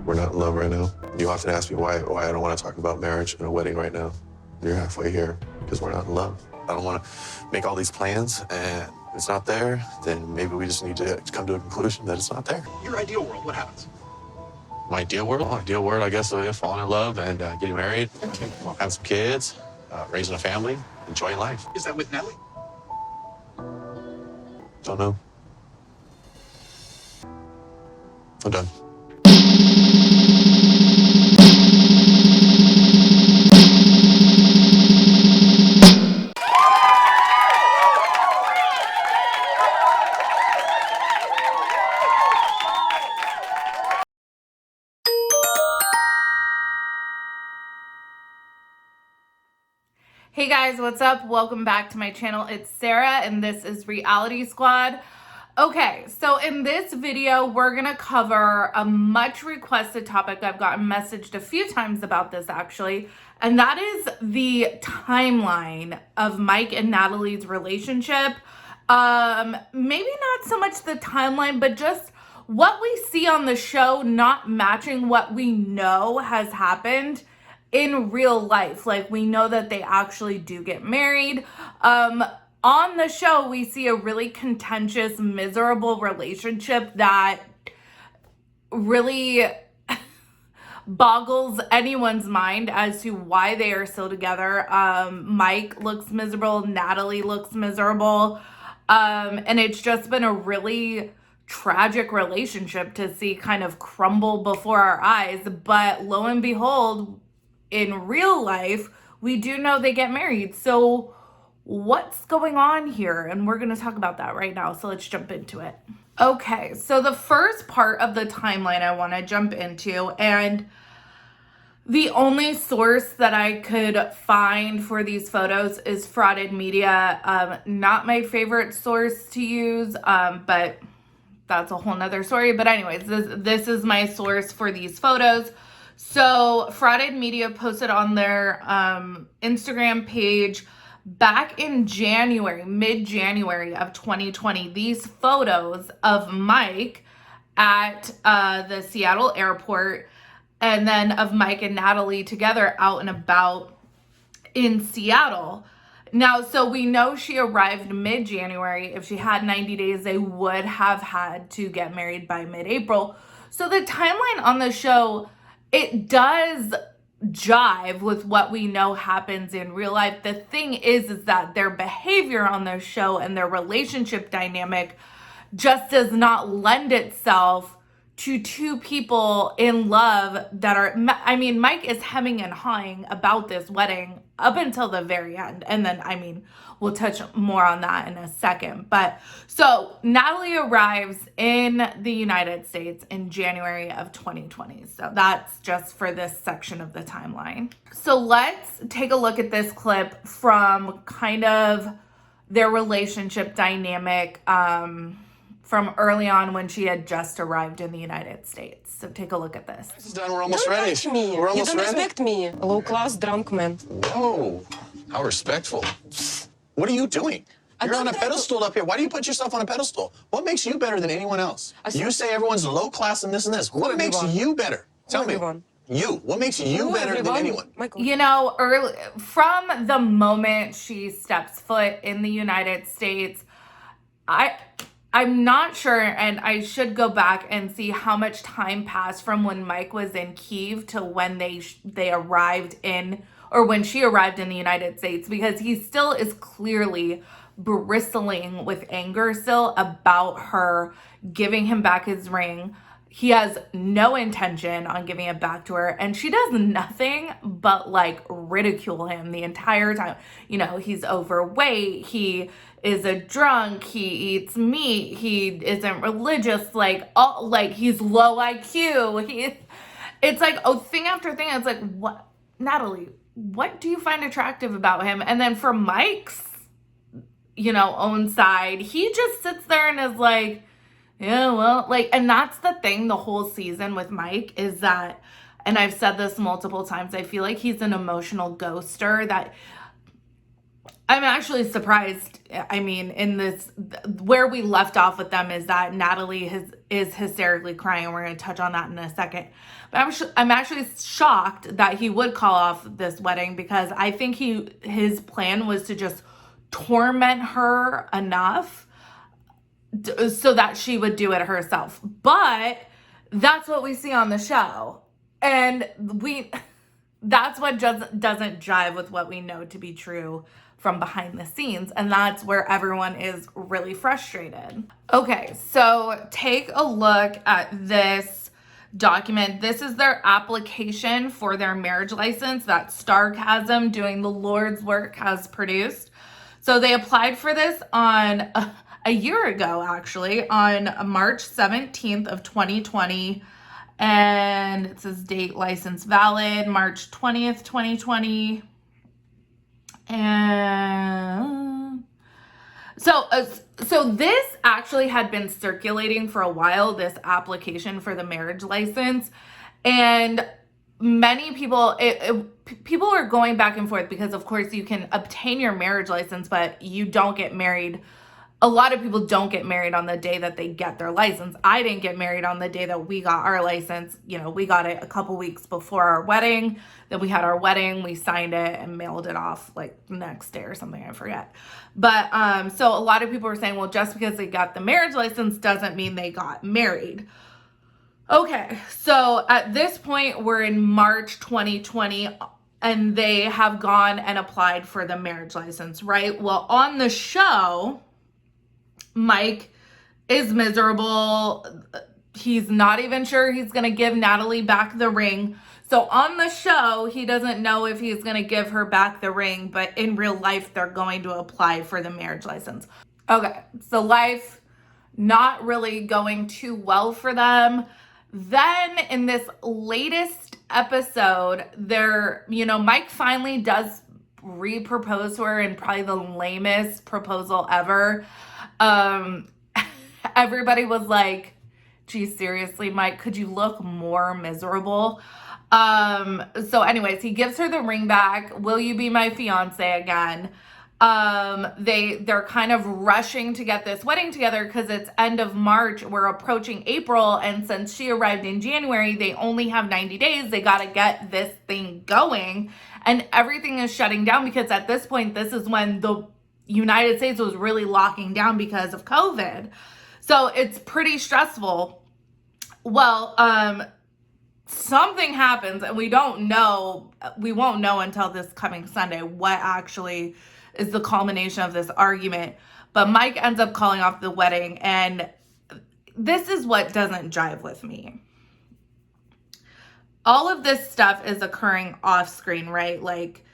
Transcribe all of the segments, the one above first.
We're not in love right now. You often ask me why I don't want to talk about marriage and a wedding right now. You're halfway here because we're not in love. I don't want to make all these plans and if it's not there, then maybe we just need to come to a conclusion that it's not there. Your ideal world, what happens? My ideal world? I guess, falling in love and getting married, having some kids, raising a family, enjoying life. Is that with Natalie? Don't know. I'm done. Hey guys, what's up? Welcome back to my channel. It's Sarah and this is Reality Squad. Okay, so in this video, we're gonna cover a much requested topic. I've gotten messaged a few times about this actually, and that is the timeline of Mike and Natalie's relationship. Maybe not so much the timeline, but just what we see on the show not matching what we know has happened in real life. Like, we know that they actually do get married. On the show, we see a really contentious, miserable relationship that really boggles anyone's mind as to why they are still together. Mike looks miserable, Natalie looks miserable, and it's just been a really tragic relationship to see kind of crumble before our eyes. But lo and behold, in real life, we do know they get married. So what's going on here? And we're going to talk about that right now. So let's jump into it. Okay, so the first part of the timeline I want to jump into, and the only source that I could find for these photos is Frauded Media. Not my favorite source to use, but that's a whole nother story. But anyways, this is my source for these photos. So Frauded Media posted on their Instagram page back in January, mid-January of 2020, these photos of Mike at the Seattle airport, and then of Mike and Natalie together out and about in Seattle. Now, so we know she arrived mid-January. If she had 90 days, they would have had to get married by mid-April. So the timeline on the show, it does jive with what we know happens in real life. The thing is that their behavior on the show and their relationship dynamic just does not lend itself to two people in love that are, I mean, Mike is hemming and hawing about this wedding up until the very end. And then, I mean, we'll touch more on that in a second. But so Natalie arrives in the United States in January of 2020. So that's just for this section of the timeline. So let's take a look at this clip from kind of their relationship dynamic from early on when she had just arrived in the United States. So take a look at this. This is done. We're almost ready. Touch me. We're almost You don't ready. respect me. Low-class drunk man. Whoa, how respectful. What are you doing? You're on a pedestal up here. Why do you put yourself on a pedestal? What makes you better than anyone else? You say everyone's low class and this and this. What makes you better? Tell me. You. What makes you better than anyone? You know, from the moment she steps foot in the United States, I'm not sure, and I should go back and see how much time passed from when Mike was in Kyiv to when they arrived in, or when she arrived in the United States, because he still is clearly bristling with anger still about her giving him back his ring. He has no intention on giving it back to her, and she does nothing but like ridicule him the entire time. You know, he's overweight, he is a drunk, he eats meat, he isn't religious, like he's low IQ. It's like, oh, thing after thing. It's like, what, Natalie, what do you find attractive about him? And then for Mike's, you know, own side, he just sits there and is like, yeah, well, like, and that's the thing the whole season with Mike is that, and I've said this multiple times, I feel like he's an emotional ghoster, that I'm actually surprised. I mean, in this, where we left off with them is that Natalie is hysterically crying, and we're going to touch on that in a second. But I'm actually shocked that he would call off this wedding, because I think his plan was to just torment her enough so that she would do it herself. But that's what we see on the show, and that's what doesn't jive with what we know to be true from behind the scenes, and that's where everyone is really frustrated. Okay, so take a look at this document. This is their application for their marriage license that Starcasm, doing the Lord's work, has produced. So they applied for this on a year ago, actually, on March 17th of 2020. And it says date license valid March 20th, 2020. And so this actually had been circulating for a while, this application for the marriage license. And many people, people are going back and forth, because of course you can obtain your marriage license, but you don't get married. A lot of people don't get married on the day that they get their license. I didn't get married on the day that we got our license. You know, we got it a couple weeks before our wedding. Then we had our wedding, we signed it and mailed it off like the next day or something, I forget. But so a lot of people were saying, well, just because they got the marriage license doesn't mean they got married. Okay, so at this point, we're in March 2020, and they have gone and applied for the marriage license, right? Well, on the show, Mike is miserable. He's not even sure he's going to give Natalie back the ring. So on the show, he doesn't know if he's going to give her back the ring, but in real life, they're going to apply for the marriage license. Okay, so life not really going too well for them. Then in this latest episode, Mike finally does re-propose to her in probably the lamest proposal ever. Everybody was like, geez, seriously, Mike, could you look more miserable? So anyways, he gives her the ring back. Will you be my fiance again? They're kind of rushing to get this wedding together because it's end of March. We're approaching April. And since she arrived in January, they only have 90 days. They got to get this thing going, and everything is shutting down, because at this point, this is when the United States was really locking down because of COVID. So it's pretty stressful. Well, something happens, and we won't know until this coming Sunday what actually is the culmination of this argument. But Mike ends up calling off the wedding, and this is what doesn't jive with me. All of this stuff is occurring off screen, right? Like,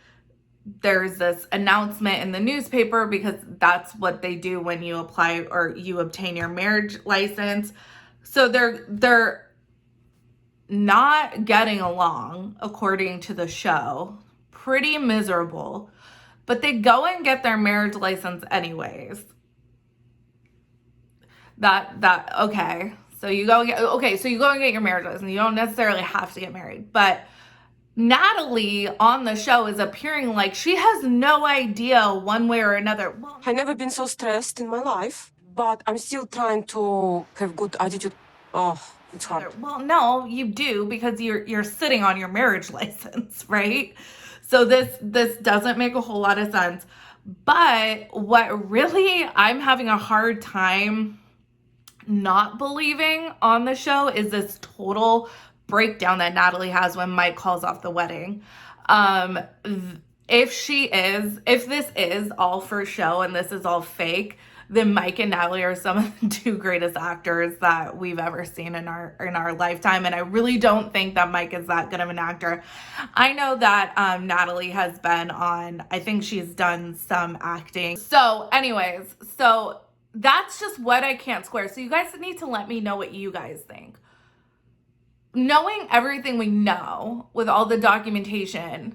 there's this announcement in the newspaper, because that's what they do when you apply or you obtain your marriage license. So they're not getting along, according to the show. Pretty miserable. But they go and get their marriage license anyways. Okay. So you go and get your marriage license. You don't necessarily have to get married. But Natalie on the show is appearing like she has no idea one way or another. Well, I've never been so stressed in my life, but I'm still trying to have good attitude. Oh, it's hard. well, no, you do, because you're sitting on your marriage license, right? So this doesn't make a whole lot of sense. But what really I'm having a hard time not believing on the show is this total breakdown that Natalie has when Mike calls off the wedding. If this is all for show and this is all fake, then Mike and Natalie are some of the two greatest actors that we've ever seen in our lifetime. And I really don't think that Mike is that good of an actor. I know that Natalie has been on, I think she's done some acting. So anyways, so that's just what I can't square. So you guys need to let me know what you guys think. Knowing everything we know with all the documentation,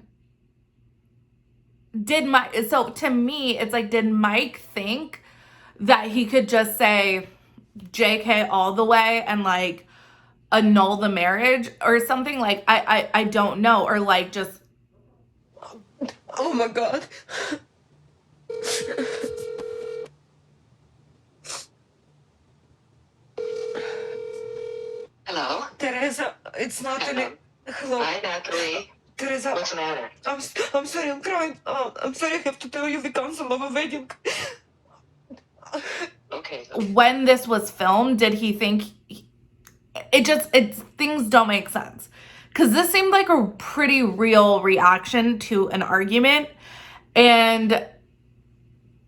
so to me, it's like, did Mike think that he could just say JK all the way and like annul the marriage or something? Like, I don't know. Or like just, Oh my God. Hello? Teresa, it's Natalie. Hello. Hi, Natalie. Teresa, What's the matter? I'm sorry, I'm crying. I'm sorry, I have to tell you we canceled our wedding. Okay. When this was filmed, did he think things don't make sense? Because this seemed like a pretty real reaction to an argument. And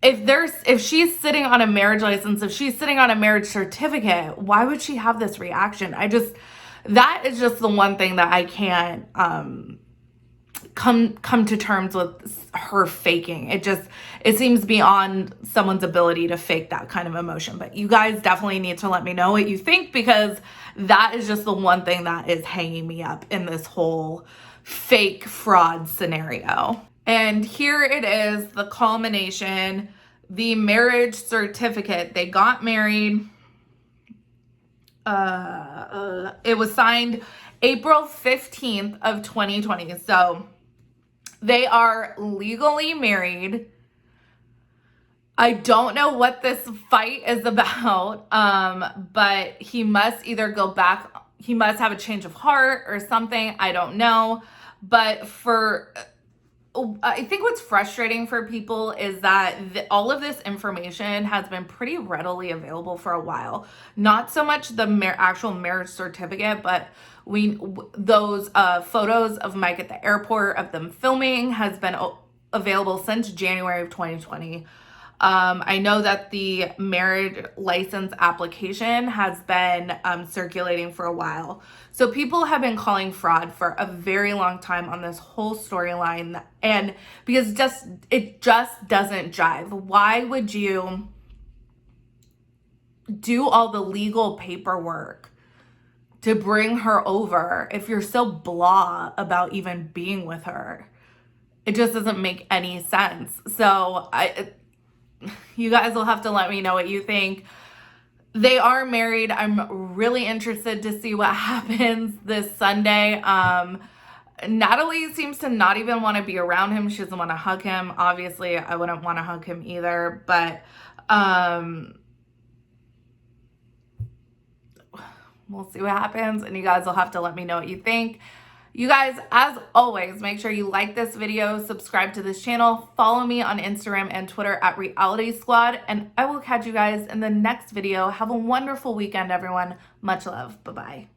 if she's sitting on a marriage license, if she's sitting on a marriage certificate, why would she have this reaction? That is just the one thing that I can't come to terms with her faking. It seems beyond someone's ability to fake that kind of emotion. But you guys definitely need to let me know what you think, because that is just the one thing that is hanging me up in this whole fake fraud scenario. And here it is, the culmination, the marriage certificate. They got married. It was signed April 15th of 2020. So they are legally married. I don't know what this fight is about, but he must either go back, he must have a change of heart or something. I don't know. But I think what's frustrating for people is that all of this information has been pretty readily available for a while. Not so much the actual marriage certificate, but those photos of Mike at the airport of them filming has been available since January of 2020. I know that the marriage license application has been circulating for a while. So people have been calling fraud for a very long time on this whole storyline. And because it just doesn't jive. Why would you do all the legal paperwork to bring her over if you're so blah about even being with her? It just doesn't make any sense. So you guys will have to let me know what you think. They are married. I'm really interested to see what happens this Sunday. Natalie seems to not even want to be around him. She doesn't want to hug him. Obviously, I wouldn't want to hug him either. But we'll see what happens. And you guys will have to let me know what you think. You guys, as always, make sure you like this video, subscribe to this channel, follow me on Instagram and Twitter at Reality Squad, and I will catch you guys in the next video. Have a wonderful weekend, everyone. Much love. Bye-bye.